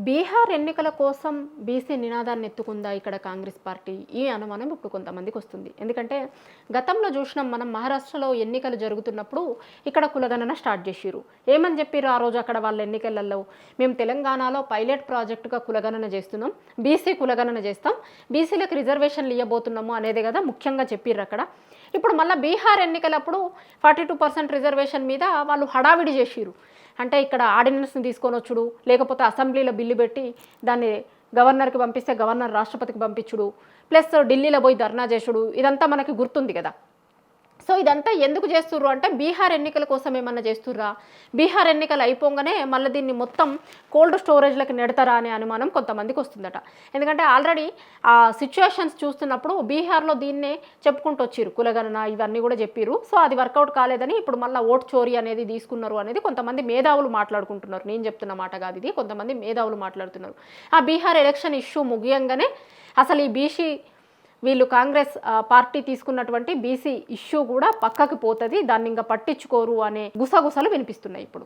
బీహార్ ఎన్నికల కోసం బీసీ నినాదాన్ని ఎత్తుకుందా ఇక్కడ కాంగ్రెస్ పార్టీ? ఈ అనుమానం ఇప్పుడు కొంతమందికి వస్తుంది. ఎందుకంటే గతంలో చూసినాం మనం మహారాష్ట్రలో ఎన్నికలు జరుగుతున్నప్పుడు ఇక్కడ కులగణన స్టార్ట్ చేసిర్రు. ఏమని చెప్పిర్రు ఆ రోజు అక్కడ వాళ్ళ ఎన్నికలలో? మేము తెలంగాణలో పైలట్ ప్రాజెక్టుగా కులగణన చేస్తున్నాం, బీసీ కులగణన చేస్తాం, బీసీలకు రిజర్వేషన్లు ఇవ్వబోతున్నాము అనేది కదా ముఖ్యంగా చెప్పిర్రు అక్కడ. ఇప్పుడు మళ్ళీ బీహార్ ఎన్నికలప్పుడు 42% రిజర్వేషన్ మీద వాళ్ళు హడావిడి చేసిర్రు. అంటే ఇక్కడ ఆర్డినెన్స్ని తీసుకొని వచ్చుడు, లేకపోతే అసెంబ్లీలో బిల్లు పెట్టి దాన్ని గవర్నర్కి పంపిస్తే గవర్నర్ రాష్ట్రపతికి పంపించుడు, ప్లస్ ఢిల్లీలో పోయి ధర్నా చేసుడు, ఇదంతా మనకి గుర్తుంది కదా. సో ఇదంతా ఎందుకు చేస్తుర్రు అంటే బీహార్ ఎన్నికల కోసం ఏమన్నా చేస్తుర్రా? బీహార్ ఎన్నికలు అయిపోగానే మళ్ళీ దీన్ని మొత్తం కోల్డ్ స్టోరేజ్లకు నెడతారా అనే అనుమానం కొంతమందికి వస్తుందట. ఎందుకంటే ఆల్రెడీ ఆ సిచ్యువేషన్స్ చూస్తున్నప్పుడు బీహార్లో దీన్నే చెప్పుకుంటూ వచ్చిర్రు, కులగణన ఇవన్నీ కూడా చెప్పిర్రు. సో అది వర్కౌట్ కాలేదని ఇప్పుడు మళ్ళీ ఓట్ చోరీ అనేది తీసుకున్నారు అనేది కొంతమంది మేధావులు మాట్లాడుకుంటున్నారు. నేను చెప్తున్న మాట కాదు ఇది, కొంతమంది మేధావులు మాట్లాడుతున్నారు. ఆ బీహార్ ఎలక్షన్ ఇష్యూ ముగియంగానే అసలు ఈ బీసీ వీళ్ళు కాంగ్రెస్ పార్టీ తీసుకున్నటువంటి బీసీ ఇష్యూ కూడా పక్కకి పోతుంది, దాన్ని ఇంకా పట్టించుకోరు అనే గుసగుసలు వినిపిస్తున్నాయి ఇప్పుడు.